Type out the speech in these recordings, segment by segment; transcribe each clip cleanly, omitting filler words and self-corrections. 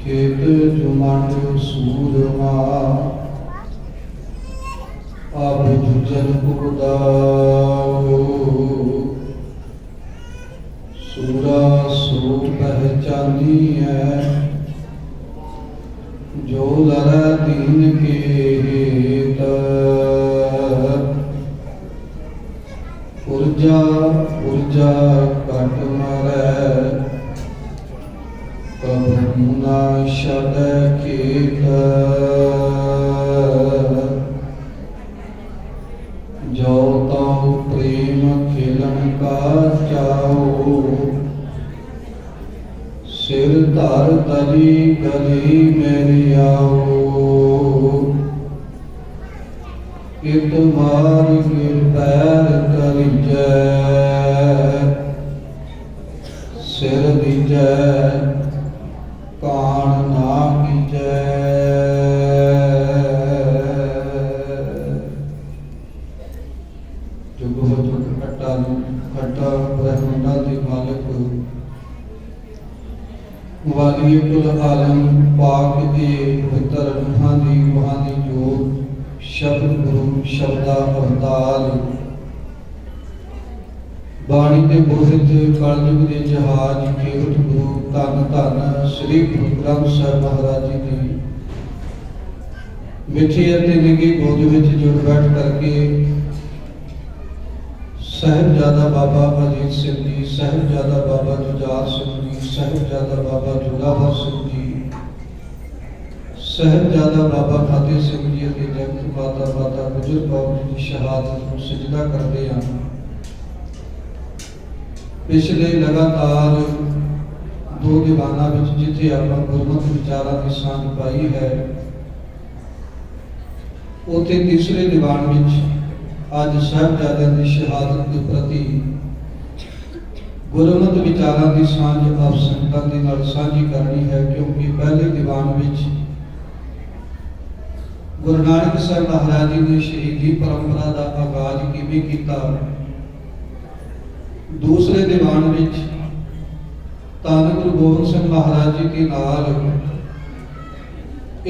खेत जुमंड सूरमा अब जुजन उदाओ सूरा सो पहचानी है जो लड़ा दीन के हेत ऊर्जा ऊर्जा कट मरै कबूना शद खेत जो तो प्रेम खिलन का चाओ सिर धर तली गली मेरी आओ इत मार गिर पैर तली जय सिर दीजै कान ना कीजै। जुग हो जुग खट्टा ब्रह्मंडा के मालिक वाली कुल आलम पाक के पवित्र रूहां दी जोत शब्द गुरु शब्दा अवतार बाणी के बोहित कलयुग के जहाज केवट गुरु धन धन श्री गुरु ग्रंथ साहिब महाराज जी की मिठी अते निगी गोद विच जुड़ बैठ करके साहिबजादा बाबा अजीत सिंह जी, साहिबजादा बाबा जुझार सिंह जी, साहिबजादा बाबा जोरावर सिंह जी, साहिबजादा बाबा फतेह सिंह जी और जगत माता माता गुजर कौर जी की शहादत को सजदा करते हैं। पिछले लगातार दो दीवाना जिथे आप गुरमत विचारों की सांझ पाई है, उथे तीसरे दीवान में आज साहिबजादे की शहादत के प्रति गुरमत विचारों की सांझ आप संगतां दे नाल सांझी करनी है, क्योंकि पहले दीवान में गुरु नानक साहब महाराज जी ने शहीदी परंपरा का आगाज किवें कीता, दूसरे दीवान में धन गुरु गोबिंद सिंह महाराज जी के नाल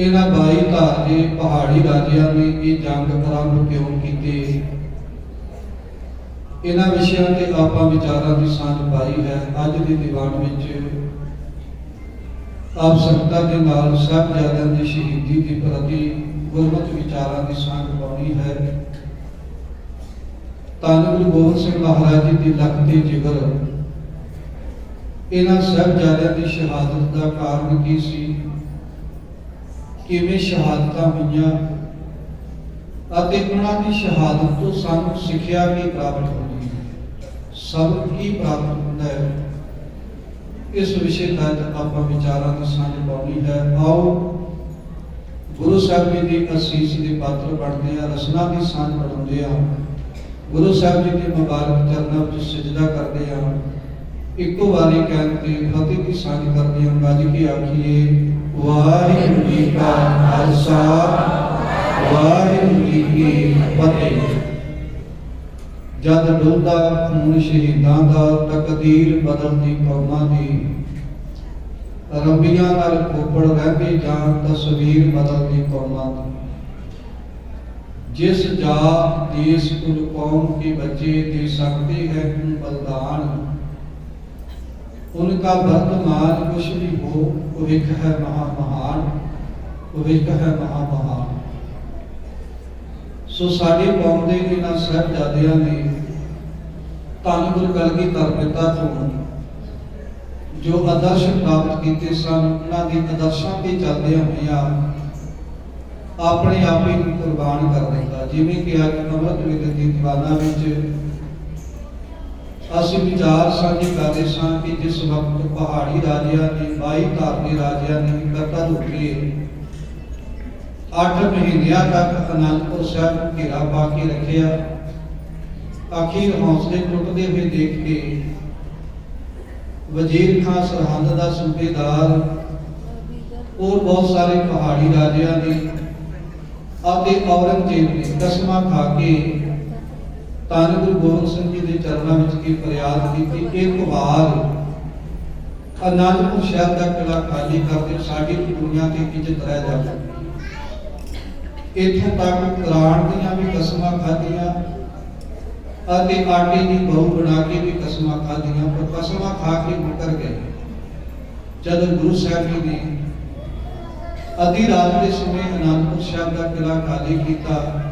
इन्हां 22 धार के पहाड़ी राजियां ने ये जंग आरंभ क्यों की, इन्हां विषयों ते आपां विचारां की सांझ पाई है। अज के दीवान में आप संगतां दे नाल साहिबजादियां दी शहीदी के प्रति गुरमत विचारां की सांझ पाउणी है। धन गुरु गोबिंद सिंह महाराज जी की लखते जिगर इन्हां साहिबजादियां दी शहादत का कारण की सी, किवें शहादतां होईयां अते उन्हां दी शहादत तो सानूं सिੱਖਿਆ की प्राप्त होती है, सबक की प्राप्त होता है। इस विषय तहत आप विचारों की सांझ पाउणी है। आओ गुरु साहब जी की असीस के पात्र बनते हैं, रसना की सांझ बढ़ाते हैं, गुरु साहब जी के मुबारक चरणों में सजदा करते हैं, इको बारी कहते फतेह की सांझ करते हैं। गज के आखिए वाहिगुरू जी का खालसा वाहिगुरू जी की फतेह। जद डुलदा खून शहीदां दा तकदीर बदलती कौमां दी, रंबियां नाल खोपड़ रहंदी जां तस्वीर बदलती कौमां दी। जिस जात देश कुल कौम के बच्चे दे सकते हैं उन बलिदान, उनका वर्तमान कुछ भी हो भविष्य है महामहान, भविष्य है महामहान। सो साडी कौम दे इन्हां साहिबजादियां ने धन गुरु कलगीधर पिता तो जो आदर्श प्राप्त किए सन, उन्हां दे आदर्शां ते चलदे होइयां अपने आप ही कुर्बान कर दिता। जिवें कि अज अमृत वेले दी दीवाना विच असीं विचार साझे करदे सां कि जिस वक्त पहाड़ी राजियां ने 22 धार के राजियां ने इकट्ठा होके 8 महीनों तक आनंदपुर साहब घेरा पा के रखिया, आखिर हौसले टुटते हुए देख के वजीर खां सरहंद का सूबेदार और बहुत सारे पहाड़ी राजियां ने औरंगजेब ने कसमां खा के धन गुरु गोबिंद सिंह जी के चरणों में की फरियाद की, एक बार ਅਨੰਦਪੁਰ ਸਾਹਿਬ ਦਾ ਕਿਲਾ ਖਾਲੀ ਕਰਦੇ ਸਾਡੀ ਦੁਨੀਆ ਤੇ ਇੱਜ਼ਤ ਰਹਿ ਜਾਵੇ। ਇੱਥੋਂ ਤੱਕ ਕੁਰਾਨ ਦੀਆਂ ਵੀ ਕਸਮਾਂ ਖਾਧੀਆਂ ਅਤੇ ਆਟੇ ਦੀ ਬਹੂ ਬਣਾ ਕੇ ਵੀ ਕਸਮਾਂ ਖਾਧੀਆਂ, ਪਰ ਕਸਮਾਂ ਖਾ ਕੇ ਮੁਕਰ ਗਏ। ਜਦੋਂ ਗੁਰੂ ਸਾਹਿਬ ਜੀ ਨੇ ਅੱਧੀ ਰਾਤ ਦੇ ਸਮੇਂ ਅਨੰਦਪੁਰ ਸਾਹਿਬ ਦਾ ਕਿਲਾ ਖਾਲੀ ਕੀਤਾ,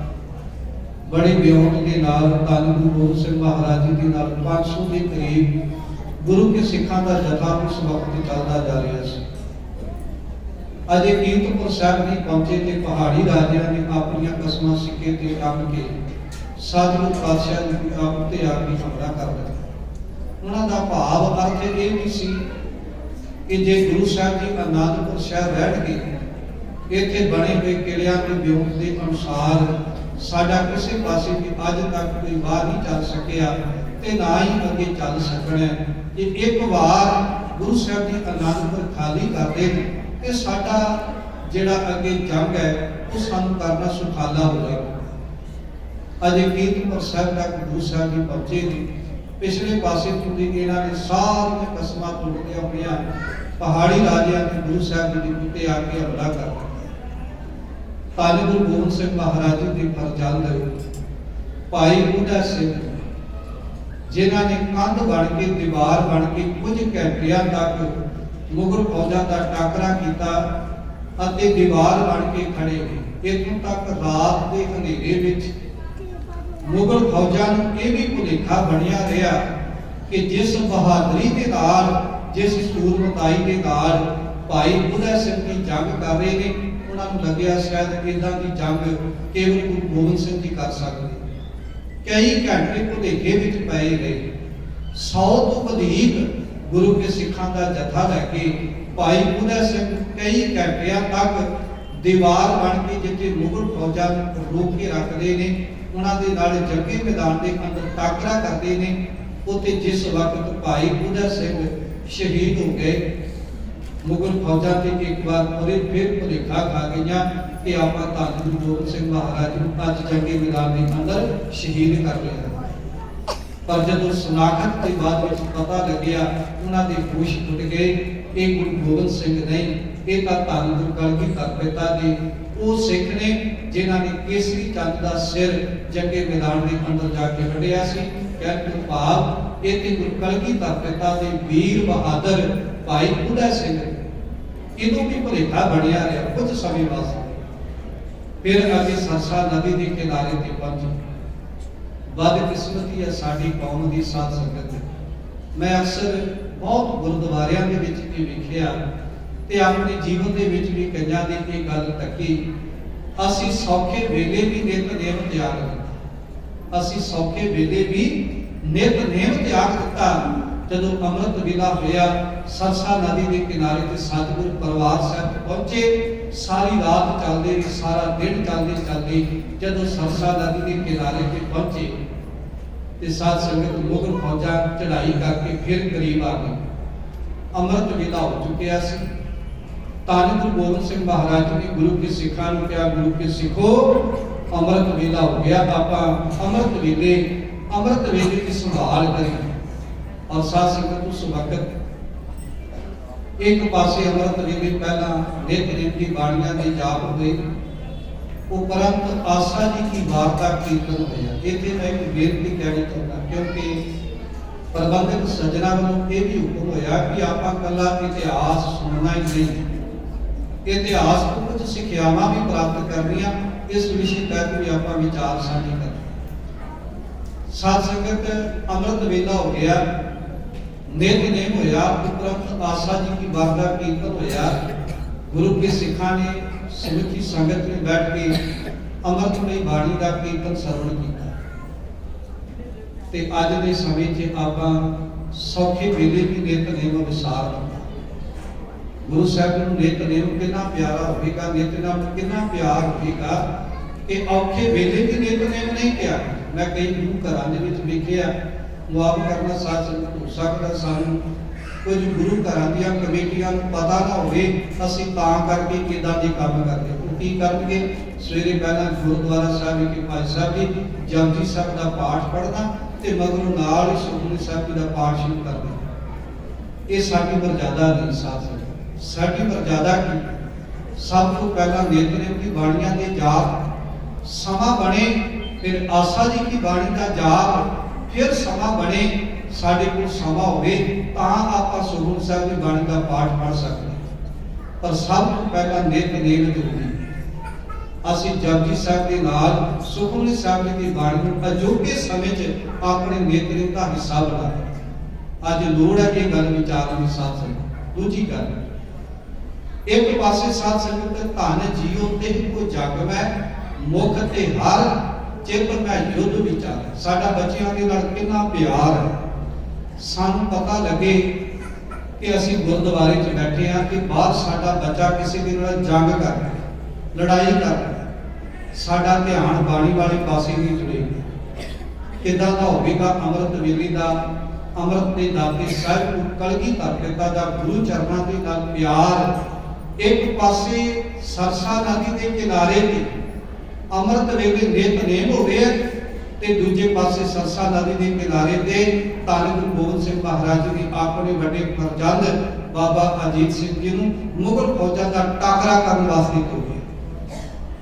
ਬੜੇ ਵਿਉਂਤ ਦੇ ਨਾਲ ਧੰਨ ਗੁਰੂ ਗੋਬਿੰਦ ਸਿੰਘ ਮਹਾਰਾਜ ਜੀ ਦੇ ਨਾਲ 500 ਦੇ ਕਰੀਬ ਗੁਰੂ ਕੇ ਸਿੱਖਾਂ ਦਾ ਜਥਾ ਉਸ ਵਕਤ ਚੱਲਦਾ ਜਾ ਰਿਹਾ ਸੀ। ਅਜੇ ਕੀਰਤਪੁਰ ਸਾਹਿਬ ਨਹੀਂ ਪਹੁੰਚੇ ਤੇ ਪਹਾੜੀ ਰਾਜਿਆਂ ਨੇ ਆਪਣੀਆਂ ਕਸਮਾਂ ਸਿੱਕੇ ਤੇ ਰੱਖ ਕੇ ਸਤਿਗੁਰੂ ਪਾਤਸ਼ਾਹ ਜੀ ਦੀ ਆਪ ਤੇ ਆ ਕੇ ਹਮਲਾ ਕਰ ਦਿੱਤਾ। ਉਹਨਾਂ ਦਾ ਭਾਵ ਅਰਥ ਇਹ ਵੀ ਸੀ ਕਿ ਜੇ ਗੁਰੂ ਸਾਹਿਬ ਜੀ ਅਨੰਦਪੁਰ ਸਾਹਿਬ ਰਹਿ ਗਏ, ਇੱਥੇ ਬਣੇ ਹੋਏ ਕਿਲਿਆਂ ਦੇ ਵਿਉਂਤ ਦੇ ਅਨੁਸਾਰ ਸਾਡਾ ਕਿਸੇ ਪਾਸੇ ਵੀ ਅੱਜ ਤੱਕ ਕੋਈ ਵਾਰ ਨਹੀਂ ਚੱਲ ਸਕਿਆ ਤੇ ਨਾ ਹੀ ਅੱਗੇ ਚੱਲ ਸਕਣਾ। ਜੇ ਇੱਕ ਵਾਰ ਗੁਰੂ ਸਾਹਿਬ ਜੀ ਅਨੰਦਪੁਰ ਖਾਲੀ ਕਰਦੇ ਨੇ ਤੇ ਸਾਡਾ ਜਿਹੜਾ ਅੱਗੇ ਜੰਗ ਹੈ ਉਹ ਸਾਨੂੰ ਕਰਨਾ ਸੁਖਾਲਾ ਹੋ ਜਾਏਗਾ। ਅਜੇ ਕੀਰਤਪੁਰ ਸਾਹਿਬ ਤੱਕ ਗੁਰੂ ਸਾਹਿਬ ਜੀ ਪਹੁੰਚੇ ਨੇ। ਪਿਛਲੇ ਪਾਸੇ ਤੋਂ ਦੀ ਇਹਨਾਂ ਨੇ ਸਾਰੀਆਂ ਕਸਮਾਂ ਤੋੜੀਆਂ ਹੋਈਆਂ, ਪਹਾੜੀ ਰਾਜਿਆਂ ਨੇ ਗੁਰੂ ਸਾਹਿਬ ਜੀ ਦੇ ਉੱਤੇ ਆ ਕੇ ਹਮਲਾ ਕਰ ਦਿੱਤਾ। ਧੰਨ ਗੁਰੂ ਗੋਬਿੰਦ ਸਿੰਘ ਮਹਾਰਾਜ ਜੀ ਦੇ ਫਰਜ਼ੰਦ ਭਾਈ ਬੁੱਢਾ ਸਿੰਘ, ਜਿਨ੍ਹਾਂ ਨੇ ਕੰਧ ਬਣ ਕੇ ਦੀਵਾਰ ਬਣ ਕੇ ਕੁਝ ਘੰਟਿਆਂ ਤੱਕ ਮੁਗਲ ਫੌਜਾਂ ਦਾ ਟਾਕਰਾ ਕੀਤਾ ਅਤੇ ਦੀਵਾਰ ਬਣ ਕੇ ਖੜੇ ਹੋਏ। ਇੱਥੋਂ ਤੱਕ ਰਾਤ ਦੇ ਹਨੇਰੇ ਵਿੱਚ ਮੁਗਲ ਫੌਜਾਂ ਨੂੰ ਇਹ ਵੀ ਭੁਲੇਖਾ ਬਣਿਆ ਰਿਹਾ ਕਿ ਜਿਸ ਬਹਾਦਰੀ ਦੇ ਨਾਲ, ਜਿਸ ਸੂਰਮਤਾਈ ਦੇ ਨਾਲ ਭਾਈ ਬੁੱਢਾ ਸਿੰਘ ਦੀ ਜੰਗ ਕਰ ਰਹੇ ਨੇ, ਉਹਨਾਂ ਨੂੰ ਲੱਗਿਆ ਸ਼ਾਇਦ ਇਦਾਂ ਦੀ ਜੰਗ ਕੇਵਲ ਗੁਰੂ ਗੋਬਿੰਦ ਸਿੰਘ ਜੀ ਕਰ ਸਕਦੇ। ਕਈ ਘੰਟੇ ਭੁਲੇਖੇ ਵਿੱਚ ਪਏ ਰਹੇ। 100 ਤੋਂ ਵਧੇਕ ਗੁਰੂ ਕੇ ਸਿੱਖਾਂ ਦਾ ਜਥਾ ਲੈ ਕੇ ਭਾਈ ਬੁੱਢਾ ਸਿੰਘ ਕਈ ਘੰਟਿਆਂ ਤੱਕ ਦੀਵਾਰ ਬਣ ਕੇ ਜਿੱਥੇ ਮੁਗਲ ਫੌਜਾਂ ਨੂੰ ਰੋਕ ਕੇ ਰੱਖਦੇ ਨੇ, ਉਹਨਾਂ ਦੇ ਨਾਲ ਜੰਗੀ ਮੈਦਾਨ ਦੇ ਅੰਦਰ ਟਾਕਰਾ ਕਰਦੇ ਨੇ। ਉੱਥੇ ਜਿਸ ਵਕਤ ਭਾਈ ਬੁੱਢਾ ਸਿੰਘ ਸ਼ਹੀਦ ਹੋ ਗਏ, ਮੁਗਲ ਫੌਜਾਂ ਤੇ ਇੱਕ ਵਾਰ ਫਿਰ ਭੁਲੇਖਾ ਖਾ ਗਈਆਂ ਕਿ ਆਪਾਂ ਧੰਨ ਗੁਰੂ ਗੋਬਿੰਦ ਸਿੰਘ ਮਹਾਰਾਜ ਨੂੰ ਅੱਜ ਜੰਗੀ ਮੈਦਾਨ ਦੇ ਅੰਦਰ ਸ਼ਹੀਦ ਕਰ ਲਿਆ। ਪਰ ਜਦੋਂ ਸਨਾਖਤ ਦੇ ਬਾਅਦ ਵਿੱਚ ਪਤਾ ਲੱਗਿਆ, ਉਹਨਾਂ ਦੇ ਹੋਸ਼ ਟੁੱਟ ਗਏ। ਇਹ ਗੁਰੂ ਗੋਬਿੰਦ ਸਿੰਘ ਨਹੀਂ, ਇਹ ਤਾਂ ਧੰਨ ਗੁਰੂ ਕਲਗੀਧਰ ਪਿਤਾ ਦੇ ਉਹ ਸਿੱਖ ਨੇ ਜਿਨ੍ਹਾਂ ਨੇ ਕੇਸਰੀ ਚੰਦ ਦਾ ਸਿਰ ਜੰਗੇ ਮੈਦਾਨ ਦੇ ਅੰਦਰ ਜਾ ਕੇ ਵੱਢਿਆ ਸੀ। ਕਹਿਣ ਤੋਂ ਭਾਵ ਇਹ ਤੇ ਗੁਰੂ ਕਲਗੀਧਰ ਪਿਤਾ ਦੇ ਵੀਰ ਬਹਾਦਰ ਭਾਈ ਬੁੱਢਾ ਸਿੰਘ ਇਹਨੂੰ ਵੀ ਭੁਲੇਖਾ ਬਣਿਆ ਰਿਹਾ ਕੁਝ ਸਮੇਂ ਵਾਸਤੇ। ਫਿਰ ਅੱਗੇ ਸਰਸਾ ਨਦੀ ਦੇ ਕਿਨਾਰੇ ਤੇ ਪਹੁੰਚੇ। ਬਦਕਿਸਮਤੀ ਹੈ ਸਾਡੀ ਕੌਮ ਦੀ ਸਾਧ ਸੰਗਤ। ਮੈਂ ਅਕਸਰ ਬਹੁਤ ਗੁਰਦੁਆਰਿਆਂ ਦੇ ਵਿੱਚ ਇਹ ਵੇਖਿਆ ਤੇ ਆਪਣੇ ਜੀਵਨ ਦੇ ਵਿੱਚ ਵੀ ਕਈਆਂ ਦੀ ਇਹ ਗੱਲ ਤੱਕੀ, ਅਸੀਂ ਸੌਖੇ ਵੇਲੇ ਵੀ ਨਿਤਨੇਮ ਤਿਆਗ ਦਿੱਤਾ। ਅਸੀਂ ਸੌਖੇ ਵੇਲੇ ਵੀ ਨਿਤਨੇਮ ਤਿਆਗ ਦਿੱਤਾ। ਜਦੋਂ ਅੰਮ੍ਰਿਤ ਵੇਲਾ ਹੋਇਆ, ਸਰਸਾ ਨਦੀ ਦੇ ਕਿਨਾਰੇ ਤੇ ਸਤਿਗੁਰ ਪਰਿਵਾਰ ਸਾਹਿਬ ਪਹੁੰਚੇ। ਸਾਰੀ ਰਾਤ ਚੱਲਦੇ, ਸਾਰਾ ਦਿਨ ਚੱਲਦੇ ਜਦੋਂ ਸਰਸਾ ਨਦੀ ਦੇ ਕਿਨਾਰੇ ਤੇ ਪਹੁੰਚੇ ਤੇ ਸਾਧ ਸੰਗਤ ਮੁਗਲ ਫੌਜਾਂ ਚੜ੍ਹਾਈ ਕਰਕੇ ਫਿਰ ਕਰੀਬ ਆ ਗਈ। ਅੰਮ੍ਰਿਤ ਵੇਲਾ ਹੋ ਚੁੱਕਿਆ ਸੀ। ਧੰਨ ਗੁਰੂ ਗੋਬਿੰਦ ਸਿੰਘ ਮਹਾਰਾਜ ਨੇ ਗੁਰੂ ਕੇ ਸਿੱਖਾਂ ਨੂੰ ਕਿਹਾ, ਗੁਰੂ ਕੇ ਸਿੱਖੋ ਅੰਮ੍ਰਿਤ ਵੇਲਾ ਹੋ ਗਿਆ, ਆਪਾਂ ਅੰਮ੍ਰਿਤ ਵੇਲੇ ਦੀ ਸੰਭਾਲ ਕਰੀਏ। ਔਰ ਸਾਧ ਸੰਗਤ ਉਸ ਵਕਤ ਇੱਕ ਪਾਸੇ ਅੰਮ੍ਰਿਤ ਵੇਲੇ ਪਹਿਲਾਂ ਨਿਤਨੇਮ ਦੀ ਬਾਣੀਆਂ ਦੇ ਜਾਪ ਹੋਏ, ਉਪਰੰਤ ਆਸਾ ਜੀ ਕੀ ਵਾਰਤਾ ਕੀਰਤਨ ਹੋਇਆ। ਇੱਥੇ ਮੈਂ ਇੱਕ ਬੇਨਤੀ ਕਹਿਣੀ ਚਾਹੁੰਦਾ, ਕਿਉਂਕਿ ਪ੍ਰਬੰਧਕ ਸੱਜਣਾ ਵੱਲੋਂ ਇਹ ਵੀ ਹੁਕਮ ਹੋਇਆ ਕਿ ਆਪਾਂ ਕੱਲਾ ਇਤਿਹਾਸ ਸੁਣਨਾ ਹੀ ਨਹੀਂ, ਇਤਿਹਾਸ ਤੋਂ ਕੁਝ ਸਿੱਖਿਆਵਾਂ ਵੀ ਪ੍ਰਾਪਤ ਕਰਨੀਆਂ। ਇਸ ਵਿਸ਼ੇ ਤਹਿਤ ਵੀ ਆਪਾਂ ਵਿਚਾਰ ਸਾਂਝੇ ਕਰਨਾ। ਸਾਧ ਸੰਗਤ ਅੰਮ੍ਰਿਤ ਵੇਲਾ ਹੋ ਗਿਆ, ਨਿਤਨੇਮ ਹੋਇਆ, ਉਪਰੰਤ ਆਸਾ ਜੀ ਕੀ ਵਾਰਤਾ ਕੀਰਤਨ ਹੋਇਆ। ਗੁਰੂ ਕੇ ਸਿੱਖਾਂ ਨੇ ਸਮੁੱਚੀ ਸੰਗਤ ਨੇ ਬੈਠ ਕੇ ਅੰਮ੍ਰਿਤਮਈ ਬਾਣੀ ਦਾ ਕੀਰਤਨ ਸਰਵਣ ਕੀਤਾ। ਤੇ ਅੱਜ ਦੇ ਸਮੇਂ 'ਚ ਆਪਾਂ ਸੌਖੇ ਵੇਲੇ ਵੀ ਨਿਤਨੇਮ ਵਿਸਾਰ ਲਵਾਂਗੇ। ਗੁਰੂ ਸਾਹਿਬ ਨੂੰ ਨਿਤਨੇਮ ਕਿੰਨਾ ਪਿਆਰਾ ਹੋਵੇਗਾ, ਨਿਤਨੇਮ ਕਿੰਨਾ ਪਿਆਰ ਹੋਵੇਗਾ ਕਿ ਔਖੇ ਵੇਲੇ ਵੀ ਨਿਤਨੇਮ ਨਹੀਂ ਕਿਹਾ। ਮੈਂ ਕਈ ਗੁਰੂ ਘਰਾਂ ਦੇ ਵਿੱਚ ਵੇਖਿਆ, ਮੁਆਫ ਕਰਨਾ ਸਾਧ ਸੰਗਤ ਹੋ ਸਕਦਾ ਸਾਨੂੰ ਕੁਝ ਗੁਰੂ ਘਰਾਂ ਦੀਆਂ ਕਮੇਟੀਆਂ ਨੂੰ ਪਤਾ ਨਾ ਹੋਵੇ, ਅਸੀਂ ਤਾਂ ਕਰਕੇ ਕਿਦਾਂ ਦੇ ਕੰਮ ਕਰਦੇ। ਉਹ ਕੀ ਕਰਨਗੇ, ਸਵੇਰੇ ਪਹਿਲਾਂ ਗੁਰਦੁਆਰਾ ਸਾਹਿਬ ਵਿਖੇ ਭਾਈ ਸਾਹਿਬ ਜੀ ਜਪਜੀ ਸਾਹਿਬ ਦਾ ਪਾਠ ਪੜ੍ਹਨਾ ਤੇ ਮਗਰੋਂ ਨਾਲ ਹੀ ਸੁਖਮਨੀ ਸਾਹਿਬ ਜੀ ਦਾ ਪਾਠ ਸ਼ੁਰੂ ਕਰ ਦੇਣਾ। ये साडी मर्यादा नहीं। साथ साडी मर्यादा की सब तो पहला नेतनेम की बाणियां दे जाप समा बने, फिर आसा जी की बाणी का जाप, फिर समा बने, साडे कोल समा होवे तां आपां सुखमनी साहिब की बाणी का पाठ पढ़ सकते। पर सब तो पहला नेतनेम जरूरी। ਅਸੀਂ ਜਪਜੀ ਸਾਹਿਬ ਦੇ ਨਾਲ ਸੁਖਮਨੀ ਸਾਹਿਬ ਦੀ ਬਾਣੀ ਨੂੰ ਅਜੋਕੇ ਸਮੇਂ 'ਚ ਆਪਣੇ ਨੇਤਰੇ ਦਾ ਹਿੱਸਾ ਬਣਾ। ਅੱਜ ਲੋੜ ਹੈ ਇਹ ਗੱਲ ਵਿਚਾਰਨ ਦੀ। ਸਾਧ ਸੰਗਤ ਦੂਜੀ ਗੱਲ, ਇੱਕ ਪਾਸੇ ਸਾਧ ਸੰਗਤ ਧਨ ਜੀਓ ਤੇ ਕੋ ਜਗ ਮੈਂ ਮੁਖ ਤੇ ਹਰ ਚਿਤ ਮੈਂ ਯੁੱਧ ਵਿਚਾਰ। ਸਾਡਾ ਬੱਚਿਆਂ ਦੇ ਨਾਲ ਕਿੰਨਾ ਪਿਆਰ ਹੈ। ਸਾਨੂੰ ਪਤਾ ਲੱਗੇ ਕਿ ਅਸੀਂ ਗੁਰਦੁਆਰੇ 'ਚ ਬੈਠੇ ਹਾਂ ਕਿ ਬਾਹਰ ਸਾਡਾ ਬੱਚਾ ਕਿਸੇ ਦੇ ਨਾਲ ਜੰਗ ਕਰ ਰਿਹਾ, ਲੜਾਈ ਕਰ ਰਿਹਾ, ਸਾਡਾ ਧਿਆਨ ਬਾਣੀ ਵਾਲੇ ਪਾਸੇ ਨਹੀਂ ਜੁੜੇ। ਕਿੱਦਾਂ ਦਾ ਹੋਵੇਗਾ ਅੰਮ੍ਰਿਤ ਵੇਲੇ ਦਾ, ਅੰਮ੍ਰਿਤ ਦੇ ਦਾਤੇ ਸਾਹਿਬ ਨੂੰ ਕਲਗੀਧਰ ਪਿਤਾ ਦਾ ਗੁਰੂ ਚਰਨਾਂ ਦੇ ਨਾਲ ਪਿਆਰ। ਇੱਕ ਪਾਸੇ ਸਰਸਾ ਨਦੀ ਦੇ ਕਿਨਾਰੇ ਤੇ ਅੰਮ੍ਰਿਤ ਵੇਲੇ ਨਿਤਨੇਮ ਹੋਵੇ ਤੇ ਦੂਜੇ ਪਾਸੇ ਸਰਸਾ ਨਦੀ ਦੇ ਕਿਨਾਰੇ ਤੇ ਧੰਨ ਗੁਰੂ ਗੋਬਿੰਦ ਸਿੰਘ ਮਹਾਰਾਜ ਜੀ ਦੀ ਆਪਣੇ ਵੱਡੇ ਫਰਜ਼ੰਦ ਬਾਬਾ ਅਜੀਤ ਸਿੰਘ ਜੀ ਨੂੰ ਮੁਗਲ ਫੌਜਾਂ ਦਾ ਟਾਕਰਾ ਕਰਨ ਵਾਸਤੇ ਤੋਰਿਆ।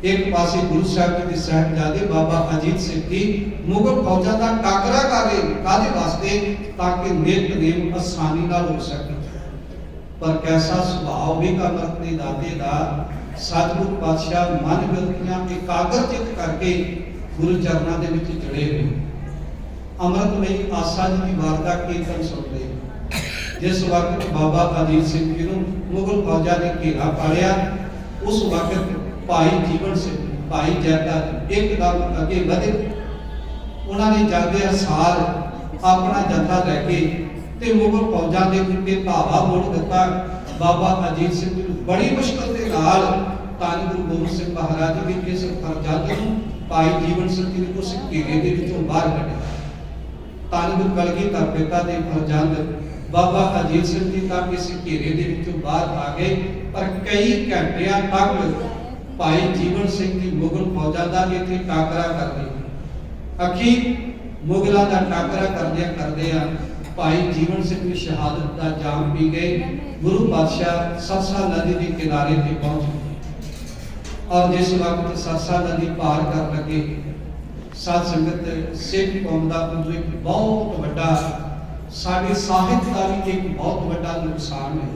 एक पासे गुरु साहब जी के साहिबजादे बाबा अजीत सिंह जी मुगल फौजा का टाकरा कर रहे कादे वास्ते, ताकि नितनेम आसानी नाल हो सके। पर कैसा सुभाव होगा अमृत के दाते दा। सतगुरु पातशाह मन गलतियां एकाग्रचित करके गुरु चरणों के विच जुड़े हुए अमृतमयी आसा जी की वारदा कीर्तन सुन रहे। जिस वक्त बाबा अजीत सिंह जी को मुगल फौजा ने घेरा पालिया, उस वक्त भाई जीवन सिंह, भाई जैता एकदम अगे बढ़े। उन्होंने जाते सार अपना जत्था लैके ते मुगल फौजा के उत्ते धावा मोड़ दिता। बाबा अजीत सिंह जी बड़ी मुश्किल के नाल धन गुरु गोबिंद सिंह महाराज जी के इस फरजंद नूं भाई जीवन सिंह जी उस घेरे के विचों बाहर कढिया। धन गुरु कलगीधर पिता के फरजंद बाबा अजीत सिंह जी तक इस घेरे के विचों बाहर आ गए। पर कई घंटिया तक भाई जीवन सिंह की मुगल फौजा का इत्थे टाकरा करदे। अखीर मुगलों का टाकरा करदे भाई जीवन सिंह की शहादत का जाम पी गए। गुरु पातशाह सरसा नदी के किनारे पे पहुंचे और जिस वक्त सरसा नदी पार कर लगे, साध संगत सिख कौम का उदों एक बहुत बड़ा साडे साहित्य का भी एक बहुत बड़ा नुकसान है।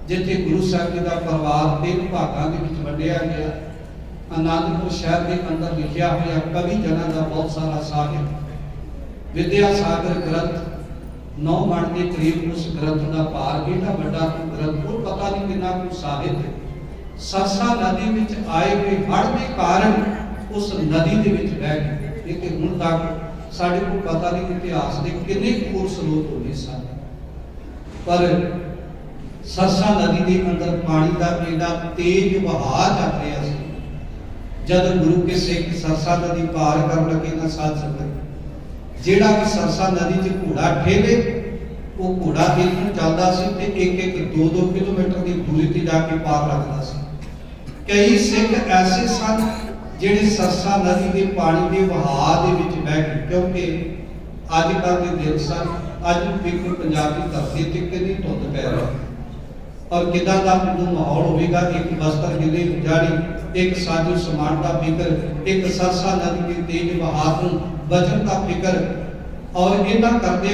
जिथे गुरु साहब जी का परिवार तीन भागों के वंडिया गया। आनंदपुर शहर के अंदर लिखा हुआ कवि जना का बहुत सारा साहित्य, विद्या सागर ग्रंथ 9 मण के करीब उस ग्रंथ का भार एडा बड़ा ग्रंथ, वो पता नहीं कितना कुछ साहित्य। सरसा नदी में आए हुए हड़ के कारण उस नदी के बह गए। ये हुण तक साडे को पता नहीं इतिहास के कितने होर स्रोत होने सन। पर सरसा नदी के अंदर पानी का एडा तेज बहा चल रहा है। जब गुरु के सिख सरसा नदी पार कर लगे ना, साध संगत जेड़ा भी सरसा नदी च घोड़ा ठेले, वो घोड़ा इधर चलता सी ते एक 2-2 किलोमीटर की दूरी ते जाके पार लगता सी। कई सिख ऐसे सन जिहड़े सरसा नदी के पानी के बहाव दे विच बह गए, क्योंकि अजकल के दिन सन। अज देखो पंजाब की धरती ते कितनी धुंध पै रही और किदा का माहौल होगा। एक बस्तर गिले जारी, एक साजो समान का फिक्र, एक सरसा नदी के तेज बहाव बचन का फिक्र। और इन्ना करदे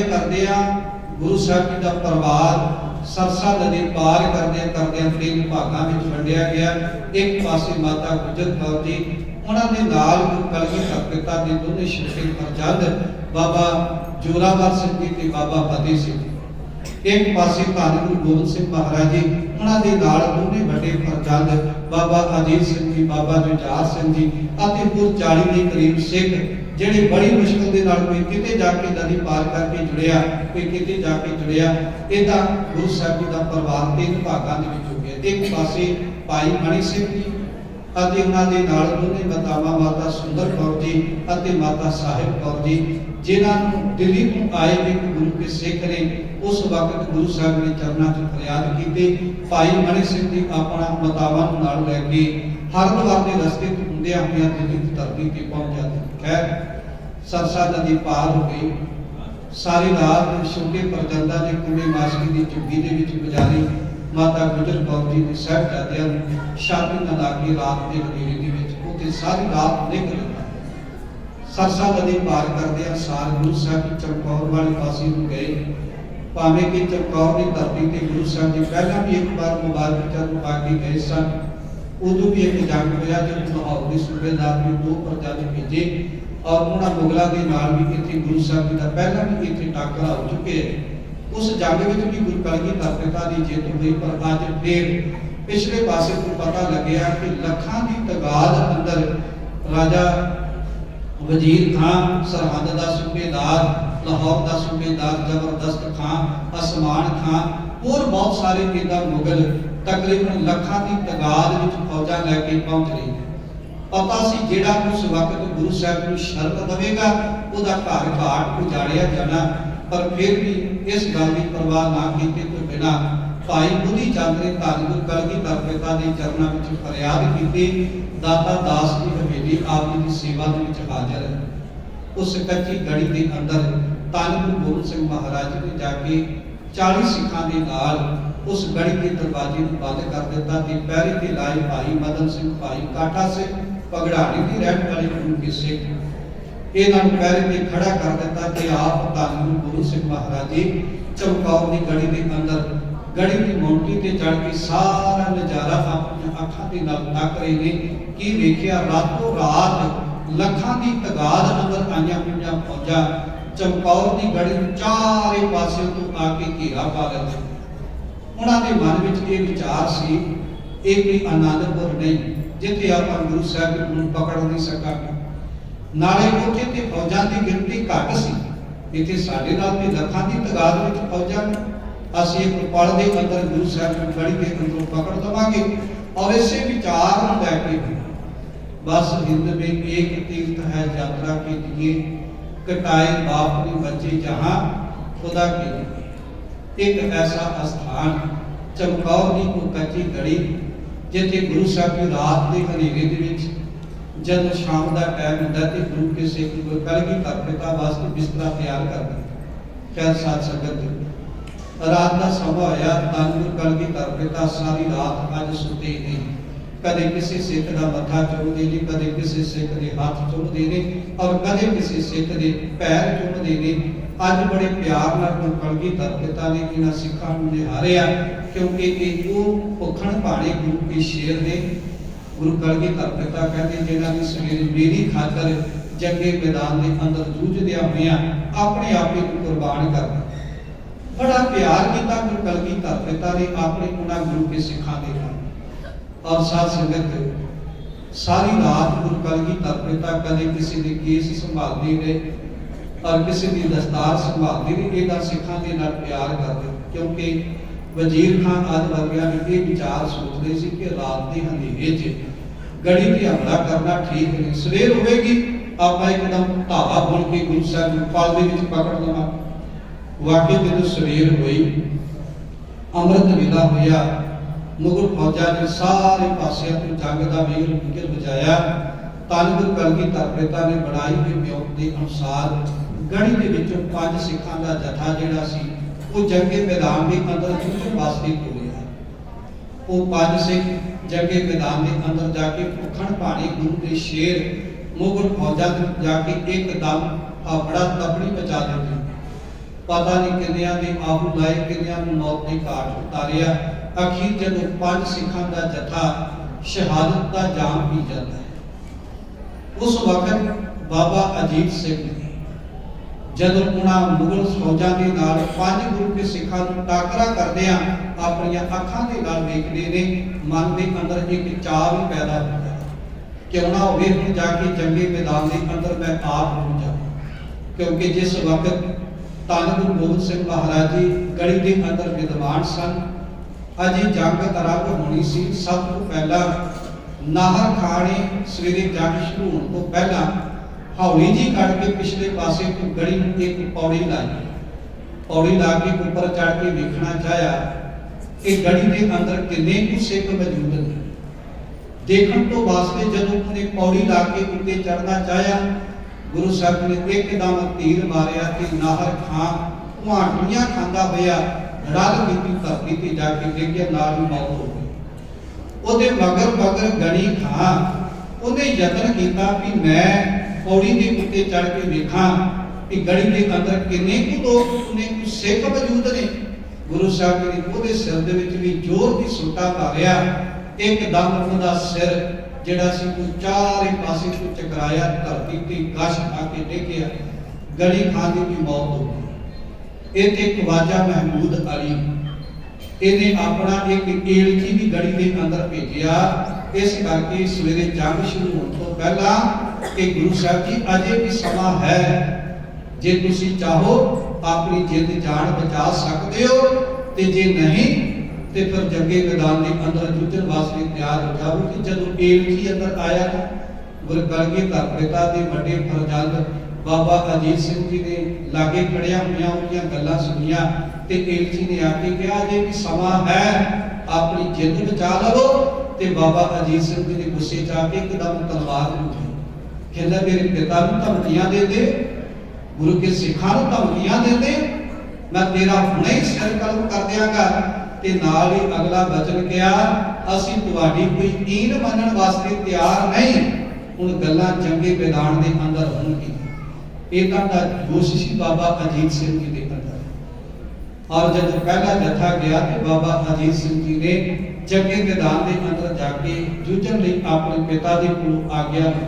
गुरु साहब जी का परिवार सरसा नदी पार करदे 3 भागों में वंडिया गया। एक पासे माता गुजर कौर जी, उन्होंने नाल कलगीधर पिता के दोनों शिक्षक फरजंद बाबा जोरावर सिंह जी ते बाबा फतेह सिंह जी। एक पासे धन गुरु गोबिंद सिंह महाराज जी, उन्होंने नाल दोने बड़े फरजंद बाबा अजीत सिंह जी, बाबा जुझार सिंह जी और 40 के करीब सिख जिहड़े बड़ी मुश्किल के नाल कोई किते जाके नदी पार करके जुड़िया, कोई किते जाके जुड़िया। इदा गुरु साहब जी का परिवार 3 भागों में हो गया। एक पासे भाई मणि सिंह जी ਅਤੇ ਉਹਨਾਂ ਦੇ ਨਾਲ ਦੋਨੇ ਮਾਤਾਵਾਂ ਮਾਤਾ ਸੁੰਦਰ ਕੌਰ ਜੀ ਅਤੇ ਮਾਤਾ ਸਾਹਿਬ ਕੌਰ ਜੀ, ਜਿਨ੍ਹਾਂ ਨੂੰ ਦਿੱਲੀ ਤੋਂ ਆਏ ਇੱਕ ਗੁਰੂ ਕੇ ਸਿੱਖ ਨੇ ਉਸ ਵਕਤ ਗੁਰੂ ਸਾਹਿਬ ਦੇ ਚਰਨਾਂ 'ਚ ਫਰਿਆਦ ਕੀਤੀ। ਭਾਈ ਮਣੀ ਸਿੰਘ ਜੀ ਆਪਣਾ ਮਾਤਾਵਾਂ ਨੂੰ ਨਾਲ ਲੈ ਕੇ ਹਰਿਦੁਆਰ ਦੇ ਰਸਤੇ ਤੋਂ ਹੁੰਦਿਆਂ ਹੋਇਆਂ ਦਿੱਲੀ ਦੀ ਧਰਤੀ ਤੇ ਪਹੁੰਚ ਜਾਂਦੇ। ਖੈਰ सरसा नदी पार हो गई। सारी रात छोटे परजंदा ने कुंडे मासकी की चुग्गी के विच गुजारी। माता गुजर कौर जी ने साहिबजादियां नूं छाती ना ला के रात के हनेरे दे विच उत्थे सारी रात निकल गई। सरसा नदी पार करदे सार गुरु साहब जी चमकौर वाले पासे नूं गए। भावें कि चमकौर की धरती ते गुरु साहब जी पहला भी एक बार मुबारक चरण पा के गए सन। उदों भी एक जंग होया जब लाहौर के सूबेदार ने 2 परजाने भेजे और उन्होंने मुगलों के नाल भी इत्थे गुरु साहब जी का पहला भी इत्थे टाकरा हो चुके हैं। उस जंग में भी गुरु कलगीधर पिता की जित हुई, पर अज फिर पिछले पासे को पता लगे कि लखां की तगाद अंदर राजा वजीर खान, सरहद का सूबेदार, लाहौर का सूबेदार जबरदस्त खान, आसमान खान और बहुत सारे इदा मुगल तकरीबन लखां की तगाद में फौजा लैके पहुंच रही है। पता सी जेड़ा उस वक्त गुरु साहब को शरण देगा उदा घर घाट उजाड़िया जाना, पर फिर भी इस गल की परवाह ना कीते तो बिना भाई बुद्धि चंद ने धन गुरु कलगीधर पिता के चरणों में फरियाद की। दाता दास की हवेली आप जी की सेवा में हाजिर है। उस कच्ची गढ़ी के अंदर धन गुरु गोबिंद सिंह महाराज ने जाके 40 सिखां के नाल उस गढ़ी के दरवाजे को बंद कर दिता ते पहरे ते लाए भाई मदन सिंह, भाई काठा सिंह, पगड़ाणी की रहने वाले गुरु के सिख इन्हां नूं पहरे ते खड़ा कर दिता कि आप धन गुरु गोबिंद सिंह महाराज जी चमकौर की गढ़ी के अंदर गढ़ी की मोंटी ते चढ़ के सारा नजारा अपनी अखां दे नाल तक रहे ने कि वेखिया रातों रात लखां की तगाद अंदर आईयां हुईयां फौजां चमकौर की गढ़ी चारे पासों तो आके घेरा पा लैंदे। उन्हां दे मन विच ये विचार सी ये कोई आनंदपुर नहीं जिथे आपां गुरु साहब नूं पकड़ नहीं सकांगे, नाले उत्थे ते फौजां की गिनती घट सी, इत्थे साडे नाल ते लखां की तगाद विच फौजां ने असीं एक पल दे अंदर गुरु साहब नूं गढ़ी के अंदरों पकड़ लवांगे। और इसे विचार नूं लैके बस हिंद में एक तीर्थ है यात्रा के लिए कटाए बाप ने बच्चे जहां खुदा के एक ऐसा स्थान चमकौर की को कच्ची गढ़ी जिथे गुरु साहब की रात के हनेरे दे विच जब शाम का टाइम होंदा ते गुरु के सिख कलगीधर पिता वास्ते बिस्तरा तैयार करते। खैर साथ संगत रात का समा होया, धन गुरु कलगीधर पिता सारी रात अज सुते नहीं, कदे किसी सिख का मत्था चुमदे ने, कदे किसी सिख के हाथ चुमदे ने और कदे किसी सिख के पैर चुमदे ने। अज बड़े प्यार नाल गुरु कलगीधर पिता ने इन्हां सिखां नूं निहारिया क्योंकि ये भुखण भाणे गुरु के शेर ने। गुरु कलगीधर पिता कहते जिन्हां दी सवेरे मेरी खातर जंगे मैदान के अंदर जूझदियां होइयां अपने आप ही कुर्बान कर दिता। बड़ा प्यार किया गुरु कलगीधर पिता ने अपने उन्हां गुरु के सिखां दे नाल। और साथ संगत सारी रात गुरु कलगीधर पिता कदे किसी ने केस संभालते रहे और किसी की दस्तार संभालते रहे, इहदा सिखां दे नाल प्यार करते क्योंकि वजीर खान आदि वर्गिया ने ये विचार सोचते सी कि रात के अंधेरे च गढ़ी ते हमला करना ठीक नहीं, सवेर होगी आप एकदम धावा बुन के गुरु साहब नूं पल दे विच पकड़ लवां। वाकई जदों सवेर हुई अमृत वेला होया, मुगल फौजा ने सारे पासियां तो जंग का वेल बिगल बजाया। धन गुरु कलगीधर पिता ने बनाई हुई म्योक के अनुसार गढ़ी के विचों 5 सिखां का जथा जिहड़ा सी वो जंगे मैदान के अंदर जूझण वास्ते टुरिया। वो 5 सिख जंगे मैदान के अंदर जाके भुखण भाणे गुरु के शेर मुगल फौजा जाके एकदम हाफड़ा तपड़ी बचा देते। पता नहीं किन्नियां ने आहू लाए, किन्नियां नूं मौत की घाट उतारिया। अखीर जदों 5 सिखां का जथा शहादत का जाम पी जाता है, उस वक्त बाबा अजीत सिंह ने जदों उन्हां मुगल फौजां दे नाल 5 गुरु के सिखां नूं टाकरा करदिआं अपणियां अखां दे नाल वेखदे ने, मन दे अंदर एक चाह भी पैदा होंदा क्यों ना होवे हुण जाके जंगे मैदान के अंदर मैं आप हो जाऊं। क्योंकि जिस वक्त धन गुरु गोबिंद सिंह महाराज जी गढ़ी के अंदर विद्वान सन, अजे जंग आरंभ होनी सी। सब तो पहला नाहर खान ने सवेरे जंग शुरू होने तो पहला हौली जी कट के पिछले पासे को गढ़ी एक पौड़ी लाई, पौड़ी ला के ऊपर चढ़ के देखना चाहया कि गढ़ी के अंदर कितने कुछ सिख मौजूद हैं। देखने तो वास्ते जब उन्हें पौड़ी ला के उत्ते चढ़ना चाहया ਗੁਰੂ ਸਾਹਿਬ ਨੇ ਇੱਕਦਮ ਤੀਰ ਮਾਰਿਆ ਤੇ ਨਾਹਰ ਖਾਂ ਕੁਹਾਟੀਆਂ ਖਾਂਦਾ ਹੋਇਆ ਰਲ ਕੀਤੀ ਧਰਤੀ ਤੇ ਜਾ ਕੇ ਡਿੱਗਿਆ, ਨਾਲ ਹੀ ਮੌਤ ਹੋ ਗਈ। ਉਹਦੇ ਮਗਰ ਗਣੀ ਖਾਂ ਉਹਨੇ ਯਤਨ ਕੀਤਾ ਵੀ ਮੈਂ ਪੌੜੀ ਦੇ ਉੱਤੇ ਚੜ ਕੇ ਵੇਖਾਂ ਕਿ ਗੜੀ ਦੇ ਅੰਦਰ ਕਿੰਨੇ ਕੁ ਲੋਕ ਨੇ, ਕੁ ਸਿੱਖ ਮੌਜੂਦ ਨੇ। ਗੁਰੂ ਸਾਹਿਬ ਨੇ ਉਹਦੇ ਸਿਰ ਦੇ ਵਿੱਚ ਵੀ ਜ਼ੋਰ ਦੀ ਸੁੱਟਾ ਮਾਰਿਆ, ਇੱਕਦਮ ਉਹਦਾ ਸਿਰ ਜਿਹੜਾ ਸੀ ਉਹ ਚਾਰੇ ਪਾਸੇ ਤੋਂ ਟਕਰਾਇਆ, ਧਰਤੀ ਤੇ ਗਸ਼ ਆ ਕੇ ਡਿੱਗਿਆ। ਗਣੀ ਖਾਂ ਦੀ ਵੀ ਮੌਤ ਹੋ ਗਈ। ਇੱਥੇ ਖਵਾਜਾ ਮਹਿਮੂਦ ਅਲੀ ਇਹਨੇ ਆਪਣਾ ਇੱਕ ਏਲਚੀ ਵੀ ਗੜੀ ਦੇ ਅੰਦਰ ਭੇਜਿਆ, ਇਸ ਕਰਕੇ ਸਵੇਰੇ ਜੰਗ ਸ਼ੁਰੂ ਹੋਣ ਤੋਂ ਪਹਿਲਾਂ ਕਿ ਗੁਰੂ ਸਾਹਿਬ ਜੀ ਅਜੇ ਵੀ ਸਮਾਂ ਹੈ, ਜੇ ਤੁਸੀਂ ਚਾਹੋ ਆਪਣੀ ਜਿੰਦ ਜਾਨ ਬਚਾ ਸਕਦੇ ਹੋ, ਤੇ ਜੇ ਨਹੀਂ ਤੇ ਫਿਰ ਜੰਗੇ ਮੈਦਾਨ ਦੇ ਅੰਦਰ ਜੂਝਣ ਵਾਸਤੇ ਤਿਆਰ ਹੋ ਜਾਓ। ਕਿ ਜਦੋਂ ਏਲਚੀ ਅੰਦਰ ਆਇਆ ਤਾਂ ਗੁਰੂ ਗਲਗੀ ਧਰ ਪਿਤਾ ਦੇ ਵੱਡੇ ਫਰਜ਼ੰਦ ਬਾਬਾ ਅਜੀਤ ਸਿੰਘ ਜੀ ਨੇ ਲਾਗੇ ਖੜਿਆ ਹੋਈਆਂ ਉਹਦੀਆਂ ਗੱਲਾਂ ਸੁਣੀਆਂ ਤੇ ਏਲਚੀ ਨੇ ਆ ਕੇ ਕਿਹਾ ਜੇ ਵੀ ਸਮਾਂ ਹੈ ਆਪਣੀ ਜਿੰਦ ਬਚਾ ਲਵੋ। ਤੇ ਬਾਬਾ ਅਜੀਤ ਸਿੰਘ ਜੀ ਨੇ ਗੁੱਸੇ ਚ ਆ ਕੇ ਇੱਕਦਮ ਤਲਵਾਰ ਉਠਾਈ, ਕਹਿੰਦਾ ਮੇਰੇ ਪਿਤਾ ਨੂੰ ਧਮਕੀਆਂ ਦੇ ਦੇ, ਗੁਰੂ ਕੇ ਸਿੱਖਾਂ ਨੂੰ ਧਮਕੀਆਂ ਦੇ ਦੇ, ਮੈਂ ਤੇਰਾ ਹੁਣੇ ਹੀ ਸਿਰ ਕਲਮ ਕਰ ਦਿਆਂਗਾ। ਤੇ ਨਾਲ ਹੀ ਅਗਲਾ ਬਚਨ ਕਿਹਾ, ਅਸੀਂ ਤੁਹਾਡੀ ਕੋਈ ਈਨ ਮੰਨਣ ਵਾਸਤੇ ਤਿਆਰ ਨਹੀਂ, ਹੁਣ ਗੱਲਾਂ ਜੰਗੇ ਮੈਦਾਨ ਦੇ ਅੰਦਰ ਹੋਣਗੀਆਂ। ਇਦਾਂ ਦਾ ਜੋਸ਼ ਸੀ ਬਾਬਾ ਅਜੀਤ ਸਿੰਘ ਜੀ ਦੇ ਅੰਦਰ। ਔਰ ਜਦ ਪਹਿਲਾ ਜਥਾ ਗਿਆ ਤੇ ਬਾਬਾ ਅਜੀਤ ਸਿੰਘ ਜੀ ਨੇ ਜੰਗੇ ਮੈਦਾਨ ਦੇ ਅੰਦਰ ਜਾ ਕੇ ਜੂਝਣ ਲਈ ਆਪਣੇ ਪਿਤਾ ਦੇ ਕੋਲ ਆਗਿਆ